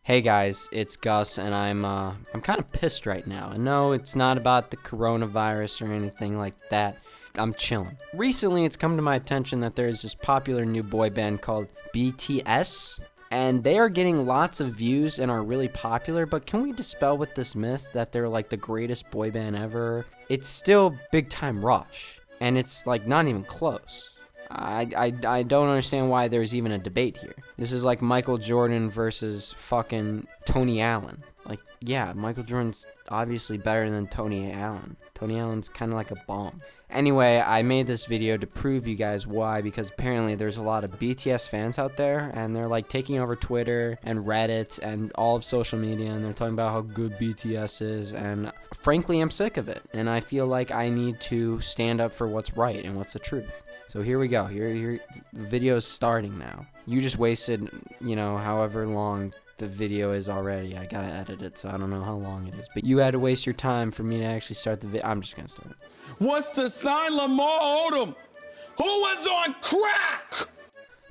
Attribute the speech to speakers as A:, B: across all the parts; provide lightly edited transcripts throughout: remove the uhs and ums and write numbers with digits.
A: Hey guys, it's Gus, and I'm kind of pissed right now. And no, it's not about the coronavirus or anything like that. I'm chilling. Recently, it's come to my attention that there is this popular new boy band called BTS, and they are getting lots of views and are really popular. But can we dispel with this myth that they're like the greatest boy band ever? It's still Big Time Rush, and it's like not even close. I don't understand why there's even a debate here. This is like Michael Jordan versus fucking Tony Allen. Like, yeah, Michael Jordan's obviously better than Tony Allen. Tony Allen's kind of like a bomb. Anyway, I made this video to prove you guys why, because apparently there's a lot of BTS fans out there, and they're like taking over Twitter and Reddit and all of social media, and they're talking about how good BTS is, and frankly, I'm sick of it, and I feel like I need to stand up for what's right and what's the truth. So here we go. Here, the video is starting now. You just wasted, however long the video is already. I gotta edit it, so I don't know how long it is. But you had to waste your time for me to actually start the video. I'm just gonna start it.
B: What's to sign Lamar Odom? Who was on crack?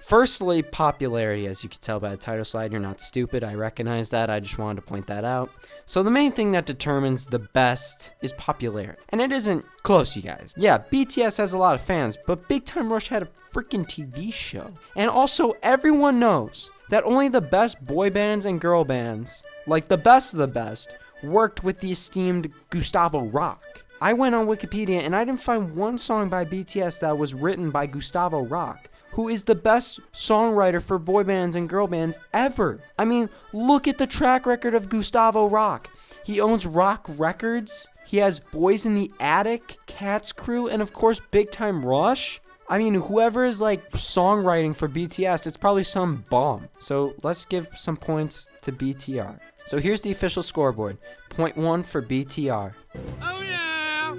A: Firstly, popularity. As you can tell by the title slide, you're not stupid. I recognize that. I just wanted to point that out. So the main thing that determines the best is popularity. And it isn't close, you guys. Yeah, BTS has a lot of fans, but Big Time Rush had a freaking TV show. And also, everyone knows that only the best boy bands and girl bands, like the best of the best, worked with the esteemed Gustavo Rock. I went on Wikipedia and I didn't find one song by BTS that was written by Gustavo Rock, who is the best songwriter for boy bands and girl bands ever. I mean, look at the track record of Gustavo Rock. He owns Rock Records. He has Boys in the Attic, Cat's Crew, and of course Big Time Rush. I mean, whoever is like songwriting for BTS, it's probably some bomb. So let's give some points to BTR. So here's the official scoreboard. Point 1 for BTR.
B: Oh yeah!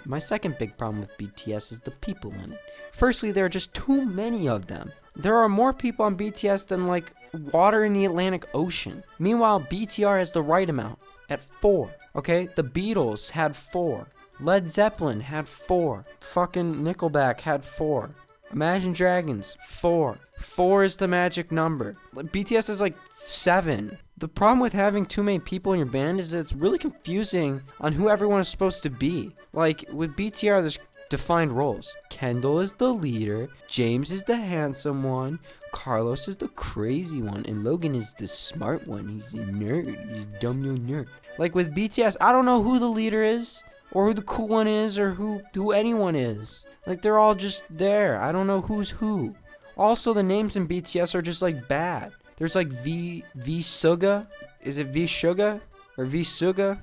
A: My second big problem with BTS is the people in it. Firstly, there are just too many of them. There are more people on BTS than like water in the Atlantic Ocean. Meanwhile, BTR has the right amount at 4. Okay, the Beatles had 4. Led Zeppelin had 4. Fucking Nickelback had 4. Imagine Dragons, 4. 4 is the magic number. BTS is like 7. The problem with having too many people in your band is that it's really confusing on who everyone is supposed to be. Like, with BTR, there's defined roles. Kendall is the leader, James is the handsome one, Carlos is the crazy one, and Logan is the smart one. He's a nerd. He's a dumb little nerd. Like, with BTS, I don't know who the leader is, or who the cool one is, or who anyone is. Like, they're all just there. I don't know who's who. Also, the names in BTS are just, like, bad. There's, like, V Suga. Is it V Suga? Or V Suga?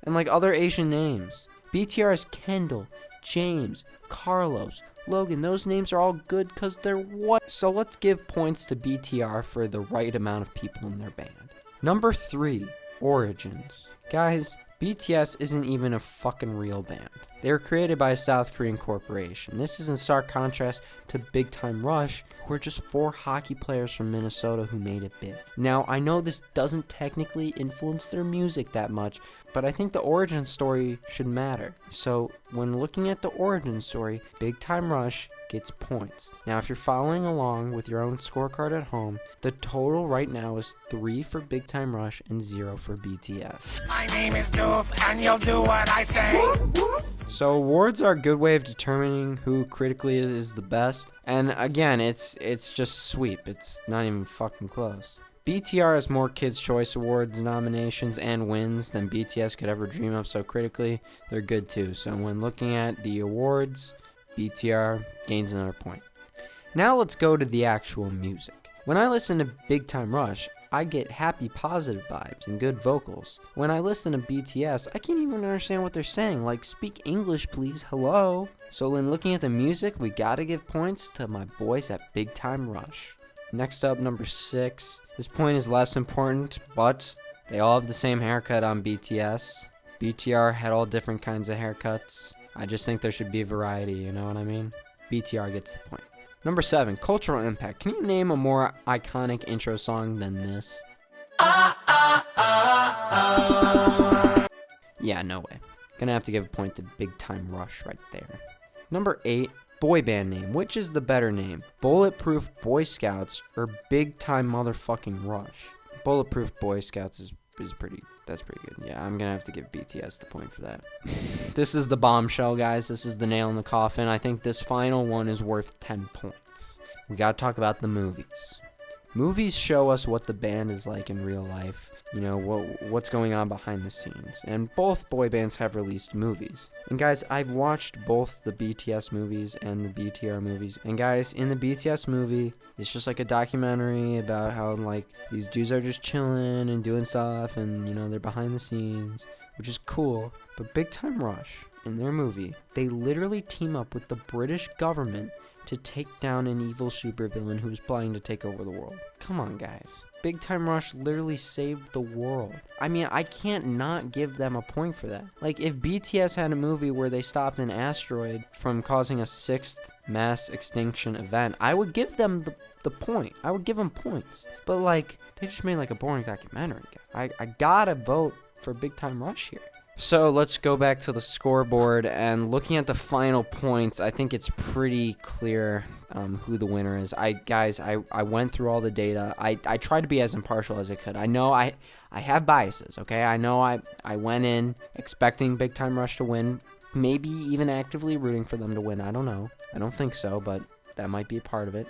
A: And, like, other Asian names. BTR is Kendall, James, Carlos, Logan. Those names are all good because they're what? So let's give points to BTR for the right amount of people in their band. Number 3, Origins. Guys, BTS isn't even a fucking real band. They were created by a South Korean corporation. This is in stark contrast to Big Time Rush, who are just 4 hockey players from Minnesota who made it big. Now, I know this doesn't technically influence their music that much, but I think the origin story should matter. So, when looking at the origin story, Big Time Rush gets points. Now, if you're following along with your own scorecard at home, the total right now is 3 for Big Time Rush and 0 for BTS.
B: My name is Doof, and you'll do what I say.
A: So awards are a good way of determining who critically is the best. And again, it's just a sweep. It's not even fucking close. BTR has more Kids' Choice Awards nominations and wins than BTS could ever dream of, so critically, they're good too. So when looking at the awards, BTR gains another point. Now let's go to the actual music. When I listen to Big Time Rush, I get happy, positive vibes and good vocals. When I listen to BTS, I can't even understand what they're saying, like, speak English please, hello. So when looking at the music, we gotta give points to my boys at Big Time Rush. Next up, number 6. This point is less important, but they all have the same haircut on BTS. BTR had all different kinds of haircuts. I just think there should be variety, you know what I mean? BTR gets the point. Number 7, cultural impact. Can you name a more iconic intro song than this? Yeah, no way. Gonna have to give a point to Big Time Rush right there. Number 8, boy band name. Which is the better name? Bulletproof Boy Scouts or Big Time Motherfucking Rush? Bulletproof Boy Scouts is pretty, that's pretty good. Yeah, I'm gonna have to give BTS the point for that. This is the bombshell, guys. This is the nail in the coffin. I think this final one is worth 10 points. We gotta talk about the movies. Movies show us what the band is like in real life, you know, what's going on behind the scenes. And both boy bands have released movies. And guys, I've watched both the BTS movies and the BTR movies. And guys, in the BTS movie, it's just like a documentary about how like these dudes are just chilling and doing stuff, and you know, they're behind the scenes, which is cool. But Big Time Rush, in their movie, they literally team up with the British government to take down an evil supervillain who's planning to take over the world. Come on, guys. Big Time Rush literally saved the world. I mean, I can't not give them a point for that. Like, if BTS had a movie where they stopped an asteroid from causing a 6th mass extinction event, I would give them the point. I would give them points. But, like, they just made, like, a boring documentary. I gotta vote for Big Time Rush here. So let's go back to the scoreboard, and looking at the final points, I think it's pretty clear who the winner is. I went through all the data. I tried to be as impartial as I could. I know I have biases, okay? I know I went in expecting Big Time Rush to win, maybe even actively rooting for them to win. I don't know. I don't think so, but that might be a part of it.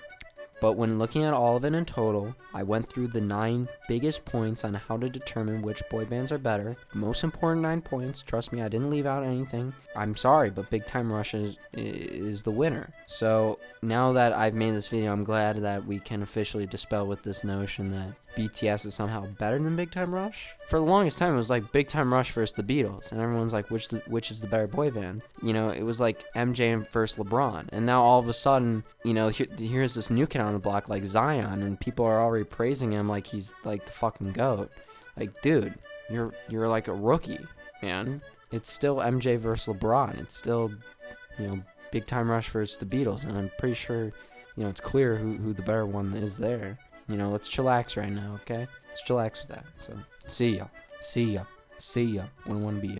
A: But when looking at all of it in total, I went through the 9 biggest points on how to determine which boy bands are better. Most important 9 points. Trust me, I didn't leave out anything. I'm sorry, but Big Time Rush is the winner. So now that I've made this video, I'm glad that we can officially dispel with this notion that BTS is somehow better than Big Time Rush. For the longest time, it was like Big Time Rush versus the Beatles, and everyone's like, which is the better boy band? You know, it was like MJ versus LeBron, and now all of a sudden, you know, here's this new kid on the block like Zion, and people are already praising him like he's like the fucking GOAT. Like, dude, you're like a rookie, man. It's still MJ versus LeBron. It's still, you know, Big Time Rush versus the Beatles, and I'm pretty sure, you know, it's clear who the better one is there. You know, let's chillax right now, okay? Let's chillax with that. So, see ya. 1-1-B.